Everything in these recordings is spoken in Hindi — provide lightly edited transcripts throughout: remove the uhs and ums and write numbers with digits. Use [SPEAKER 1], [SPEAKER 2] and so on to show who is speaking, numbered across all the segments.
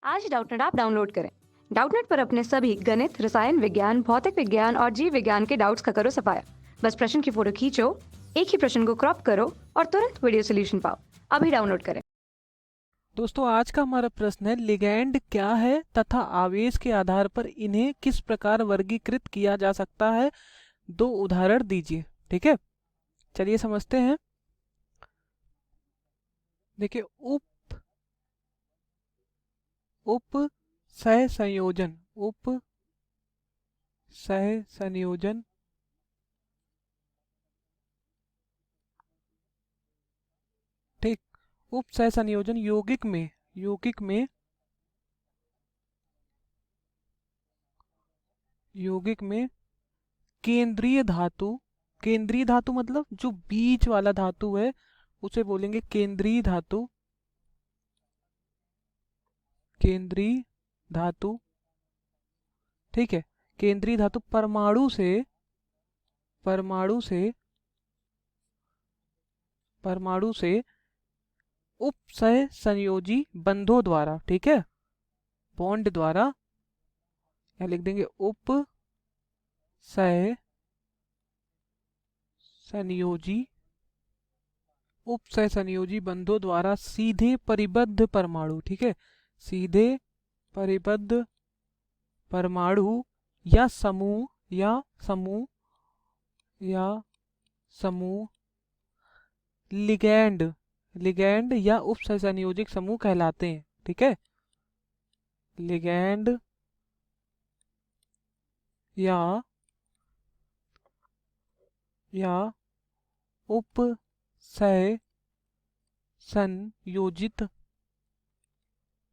[SPEAKER 1] आज डाउटनेट ऐप डाउनलोड करें। डाउटनेट पर अपने सभी गणित, रसायन विज्ञान, भौतिक विज्ञान और जीव विज्ञान के डाउट्स का करो सफाया। बस प्रश्न की फोटो खींचो, एक ही प्रश्न को क्रॉप करो और तुरंत वीडियो सोल्यूशन पाओ। अभी डाउनलोड करें।
[SPEAKER 2] दोस्तों, आज का हमारा प्रश्न है लिगैंड क्या है तथा आवेश के आधार पर इन्हें किस प्रकार वर्गीकृत किया जा सकता है। दो उदाहरण दीजिए। ठीक है, चलिए समझते हैं। देखिए, उप उप सह संयोजन, उप सह संयोजन ठीक, उप सह संयोजन यौगिक में केंद्रीय धातु मतलब जो बीच वाला धातु है उसे बोलेंगे केंद्रीय धातु। ठीक है, केंद्रीय धातु परमाणु से उपसह संयोजी बंधों द्वारा, ठीक है, बॉन्ड द्वारा, यहाँ लिख देंगे उप सह संयोजी बंधों द्वारा सीधे परिबद्ध परमाणु, ठीक है, सीधे परिबद्ध परमाणु या समूह लिगैंड या उपसहसंयोजक समूह कहलाते हैं। ठीक है, लिगैंड या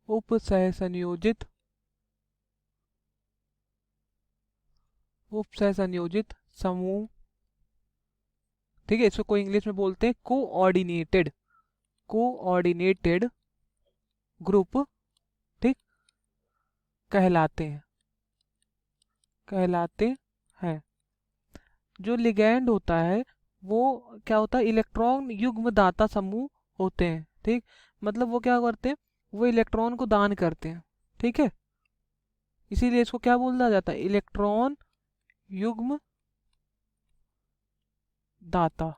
[SPEAKER 2] उपसहसंयोजित समूह। ठीक है, इसको कोई इंग्लिश में बोलते हैं कोऑर्डिनेटेड ग्रुप, ठीक, कहलाते हैं। जो लिगैंड होता है वो क्या होता है, इलेक्ट्रॉन युग्म दाता समूह होते हैं। ठीक, मतलब वो क्या करते हैं, वो इलेक्ट्रॉन को दान करते हैं। ठीक है, इसीलिए इसको क्या बोला जाता है, इलेक्ट्रॉन युग्म दाता।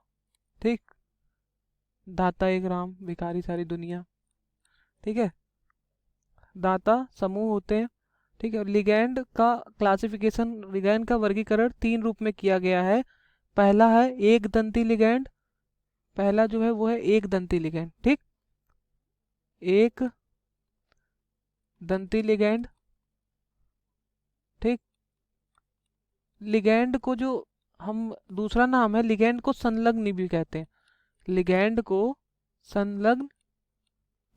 [SPEAKER 2] ठीक, दाता एक राम, भिखारी सारी दुनिया। ठीक है, दाता समूह होते हैं। ठीक है, लिगैंड का वर्गीकरण 3 रूप में किया गया है। पहला है एक दंती लिगैंड, पहला जो है वो है एक दंती लिगैंड। ठीक, एक दंती लिगैंड। ठीक, लिगैंड को जो हम दूसरा नाम है, लिगैंड को संलग्न भी कहते हैं, लिगैंड को संलग्न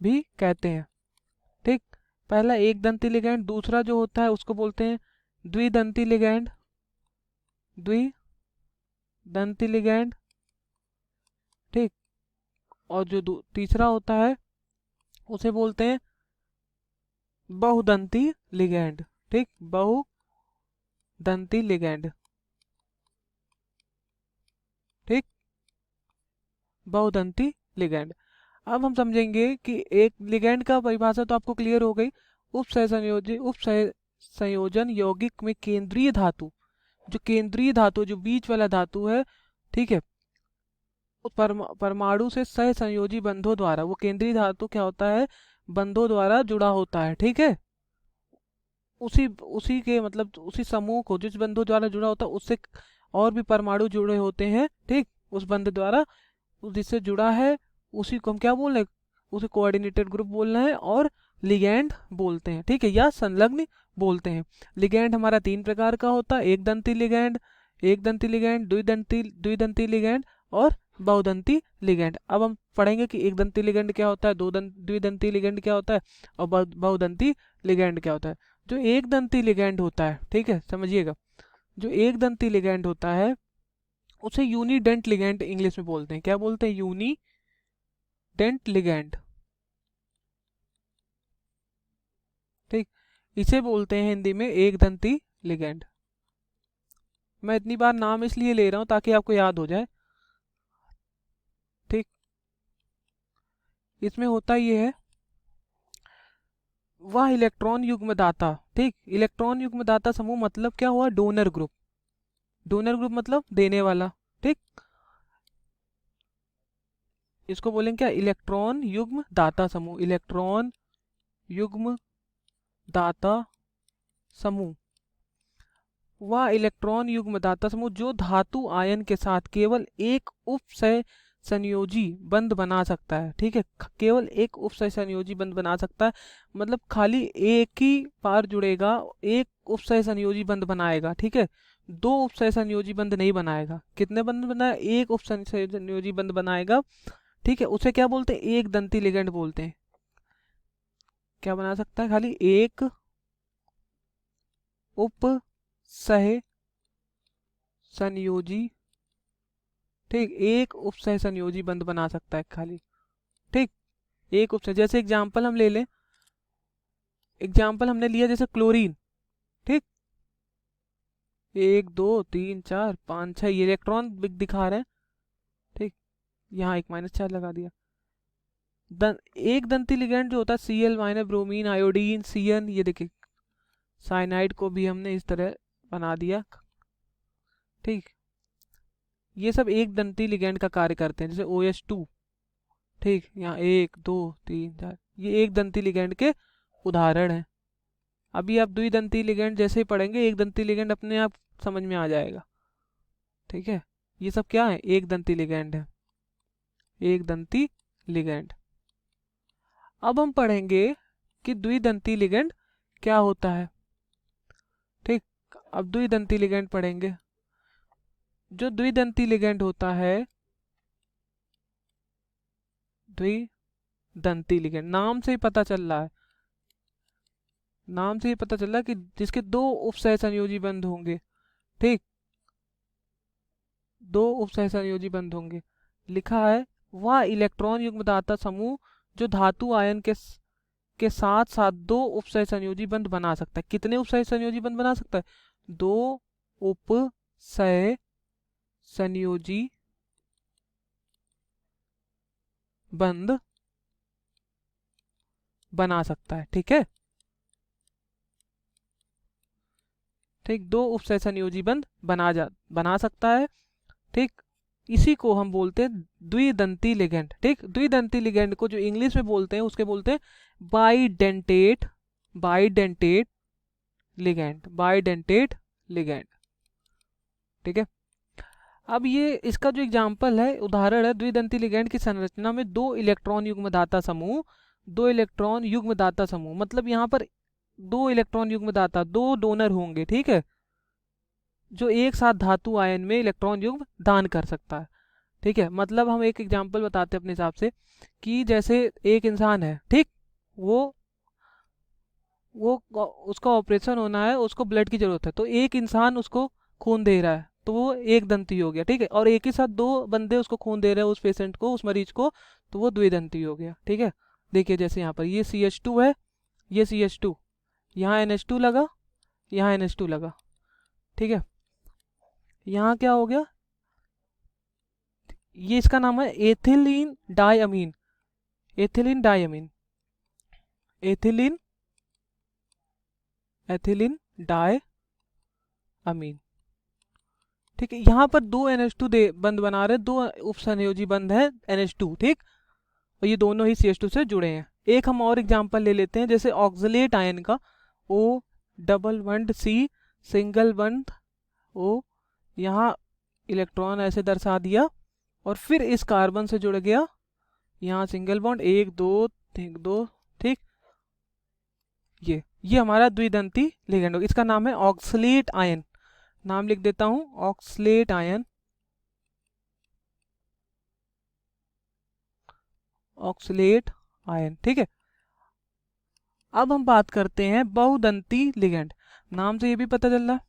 [SPEAKER 2] भी कहते हैं। ठीक, पहला एक दंती लिगैंड, दूसरा जो होता है उसको बोलते हैं द्विदंती लिगैंड। ठीक, और जो तीसरा होता है उसे बोलते हैं बहुदंती लिगैंड। ठीक, बहुदंती लिगैंड। ठीक, बहुदंती लिगैंड। अब हम समझेंगे कि एक लिगैंड का परिभाषा तो आपको क्लियर हो गई। उपसंयोजन यौगिक में केंद्रीय धातु, जो बीच वाला धातु है, ठीक है, परमाणु से सह संयोजी बंधों द्वारा, वो केंद्रीय धातु क्या होता है, बंधों द्वारा जुड़ा होता है। ठीक है, उसी उसी के मतलब उसी समूह को जिस बंधों द्वारा जुड़ा होता है उससे और भी परमाणु जुड़े होते हैं। ठीक, उस बंध द्वारा जिससे जुड़ा है उसी को हम क्या बोल रहे हैं, उसे कोऑर्डिनेटेड ग्रुप बोलना है और लिगैंड बोलते हैं। ठीक है, या संलग्न बोलते हैं। लिगैंड हमारा 3 प्रकार का होता है, एक दंती लिगैंड, द्विदंती लिगैंड और बहुदंती लिगैंड। अब हम पढ़ेंगे कि एक दंती लिगैंड क्या होता है, द्विदंती लिगैंड क्या होता है और बहुदंती लिगैंड क्या होता है। जो एक दंती लिगैंड होता है, ठीक है, समझिएगा, जो एक दंती लिगैंड होता है उसे यूनिडेंट लिगैंड इंग्लिश में बोलते हैं। क्या बोलते हैं, यूनिडेंट लिगैंड। ठीक, इसे बोलते हैं हिंदी में एक दंती लिगैंड। मैं इतनी बार नाम इसलिए ले रहा हूं ताकि आपको याद हो जाए। ठीक, इसमें होता ये है, वह इलेक्ट्रॉन युग्मदाता, ठीक, इलेक्ट्रॉन युग्मदाता समूह मतलब क्या हुआ, डोनर ग्रुप। डोनर ग्रुप मतलब देने वाला, ठीक, इसको बोलेंगे क्या, इलेक्ट्रॉन युग्म दाता समूह, इलेक्ट्रॉन युग्म दाता समूह। वह इलेक्ट्रॉन युग्म दाता समूह जो धातु आयन के साथ केवल एक उपसय संयोजी बंध बना सकता है, ठीक है, केवल एक उपसय संयोजी बंध बना सकता है, मतलब खाली एक ही बार जुड़ेगा, एक उपसय संयोजी बंध बनाएगा, ठीक है, दो उपसय संयोजी बंध नहीं बनाएगा। कितने बंध बनाए, एक उपसय संयोजी बंध बनाएगा, ठीक है, उसे क्या बोलते हैं, एक दंती लिगेंड बोलते हैं। क्या बना सकता है, खाली एक उपसय संयोजी, ठीक, एक उपसय संयोजी बंध बना सकता है खाली, ठीक, एक उपसय। जैसे एग्जांपल हम ले लें, एग्जांपल हमने लिया जैसे क्लोरीन, ठीक, 1 2 3 4 5 6 ये इलेक्ट्रॉन दिखा रहे हैं, ठीक, यहाँ एक -4 लगा दिया। एक दंती लिगेंड जो होता है Cl minus bromine iodine Cn, ये देखिए साइनाइड को भी हमने इस तरह बना दिया, ठीक, ये सब एक दंती लिगेंड का कार्य करते हैं, जैसे OH2, ठीक, यहाँ 1 2 3 4 ये एक दंती लिगेंड के उदाहरण हैं। अभी आप द्विदंती लिगेंड जैसे ही पढ़ेंगे, एक दंती लिगेंड अपने आप समझ में आ जाएगा, ठीक है, ये सब क्या है, एक दंती लिगेंड है, एक दंती लिगेंड। अब हम पढ़ेंगे कि द्विदंती लिगेंड क्या होता है, ठीक, अब द्विदंती लिगेंड पढ़ेंगे। जो द्विदंती लिगेंड होता है, द्विदंती लिगेंड, नाम से ही पता चल रहा है, नाम से ही पता चल रहा है कि जिसके दो उपसह संयोजी बंध होंगे, ठीक, दो उपसह संयोजी बंध होंगे, लिखा है वह इलेक्ट्रॉन युग्मदाता समूह जो धातु आयन के साथ साथ दो उपसह संयोजी बंध बना सकता है। कितने उपसह संयोजी बंध बना सकता है, दो उपसह संयोजी बंध बना सकता है, ठीक है, ठीक, दो उपसह संयोजी बंध बना सकता है, ठीक, इसी को हम बोलते हैं द्विदंती लिगेंड, ठीक, द्विदंती लिगेंड को जो इंग्लिश में बोलते हैं उसके बोलते हैं bidentate, bidentate ligand, bidentate ligand, ठीक है। अब ये इसका जो एग्जांपल है, उदाहरण है, द्विदंती लिगेंड की संरचना में दो इलेक्ट्रॉन युग्मदाता समूह, दो इलेक्ट्रॉन युग्मदाता समूह मतलब यहाँ पर दो इलेक्ट्रॉन युग्मदाता, दो डोनर होंगे, ठीक है, जो एक साथ धातु आयन में इलेक्ट्रॉन युग्म दान कर सकता है, ठीक है। मतलब हम एक एग्जांपल बताते हैं अपने हिसाब से कि जैसे एक इंसान है, ठीक, वो उसका ऑपरेशन होना है, उसको ब्लड की जरूरत है, तो एक इंसान उसको खून दे रहा है, तो वो एक दंती हो गया, ठीक है, और एक ही साथ दो बंदे उसको खून दे रहे हैं उस पेशेंट को, उस मरीज को, तो वो द्विदंती हो गया, ठीक है। देखिए जैसे यहाँ पर ये CH2 है, ये CH2, यहाँ NH2 लगा, यहाँ NH2 लगा, ठीक है, यहाँ क्या हो गया, ये इसका नाम है ethylene diamine, ethylene diamine, ethylene, ethylene diamine, ठीक है। यहाँ पर दो NH2 बंद बना रहे, दो उपसंयोजी बंद है NH2, ठीक, और ये दोनों ही CH2 से जुड़े हैं। एक हम और एग्जांपल ले लेते हैं, जैसे ऑक्सलेट आयन का O डबल बंड C सिंगल बंद O, यहाँ इलेक्ट्रॉन ऐसे दर्शा दिया और फिर इस कार्बन से जुड़ गया, यहाँ सिंगल बॉन्ड 1 2 2, ठीक, ये हमारा द्विदंती लिगेंड होगा, इसका नाम है ऑक्सलेट आयन, नाम लिख देता हूं, ऑक्सलेट आयन, ऑक्सलेट आयन, ठीक है। अब हम बात करते हैं बहुदंती लिगेंड, नाम से ये भी पता चल रहा है,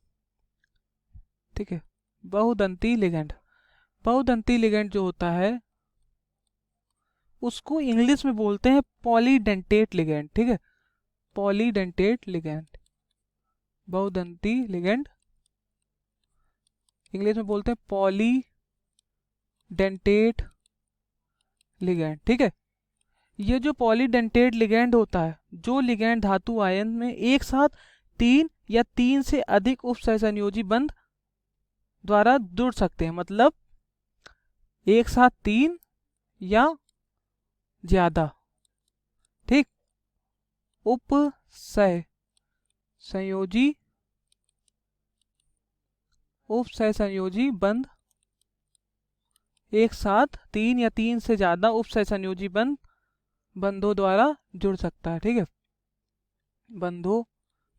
[SPEAKER 2] ठीक है, बहुदंती लिगेंड। बहुदंती लिगेंड जो होता है उसको इंग्लिश में बोलते हैं पॉलीडेंटेट लिगेंड, ठीक है, पॉलीडेंटेट लिगेंड, बहुदंती लिगेंड इंग्लिश में बोलते हैं पॉलीडेंटेट लिगेंड, ठीक है। ये जो पॉलीडेंटेट लिगैंड होता है, जो लिगैंड धातु आयन में एक साथ 3 या 3 से अधिक उपसहसंयोजी बंध द्वारा जुड़ सकते हैं, मतलब एक साथ 3 या ज्यादा, ठीक, उपसहसंयोजी बंध, एक साथ 3 या 3 से ज्यादा उपसहसंयोजी बंधों द्वारा जुड़ सकता है, ठीक है, बंधों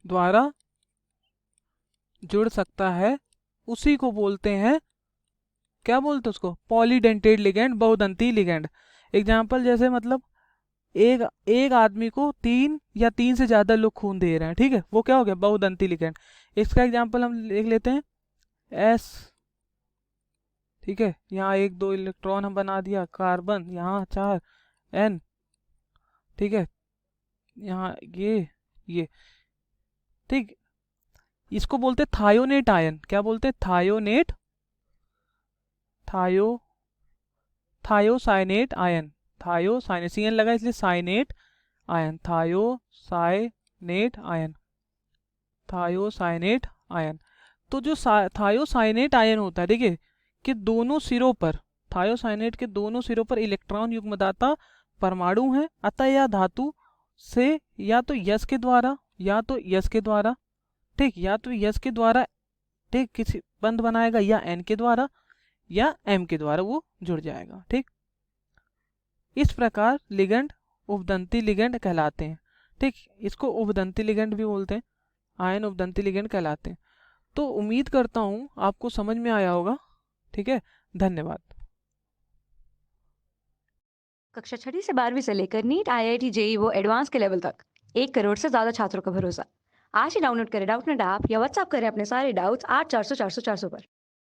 [SPEAKER 2] द्वारा जुड़ सकता है, उसी को बोलते हैं, क्या बोलते हैं उसको, पॉलीडेंटेट लिगैंड, बहुदंती लिगैंड। एग्जाम्पल जैसे मतलब एक एक आदमी को 3 या 3 से ज्यादा लोग खून दे रहे हैं, ठीक है, वो क्या हो गया, बहुदंती लिगैंड। इसका एग्जाम्पल हम लिख लेते हैं एस, ठीक है, यहाँ 1 2 इलेक्ट्रॉन हम बना दिया, कार्बन यहाँ 4 N, ठीक है, यहाँ ये, ठीक, इसको बोलते हैं थायोनेट आयन। क्या बोलते हैं, thionate, thiocyanate ion, thiocyanate, CN लगा इसलिए cyanate ion, thiocyanate ion, thiocyanate ion. तो जो थायोसाइनेट आयन होता है, देखिए कि दोनों सिरों पर, थायोसाइनेट के दोनों सिरों पर इलेक्ट्रॉन युग्मदाता परमाणु हैं, अतः यह धातु से या तो यस के द्वारा, ठीक, या तो यस के द्वारा, ठीक, किसी बंध बनाएगा, या एन के द्वारा या एम के द्वारा वो जुड़ जाएगा, ठीक। इस प्रकार लिगैंड उपदंती लिगैंड कहलाते हैं, ठीक, इसको उपदंती लिगैंड भी बोलते हैं, आयन उपदंती लिगैंड कहलाते हैं। तो उम्मीद करता हूँ आपको समझ में आया होगा, ठीक है, धन्यवाद।
[SPEAKER 1] कक्षा 6वीं से 12वीं से लेकर नीट, IIT, JEE वो एडवांस के लेवल तक 1 करोड़ से ज्यादा छात्रों का भरोसा। आज ही डाउनलोड करें डाउटनेट ऐप या व्हाट्सएप करें अपने सारे डाउट्स 8400 400 400 पर।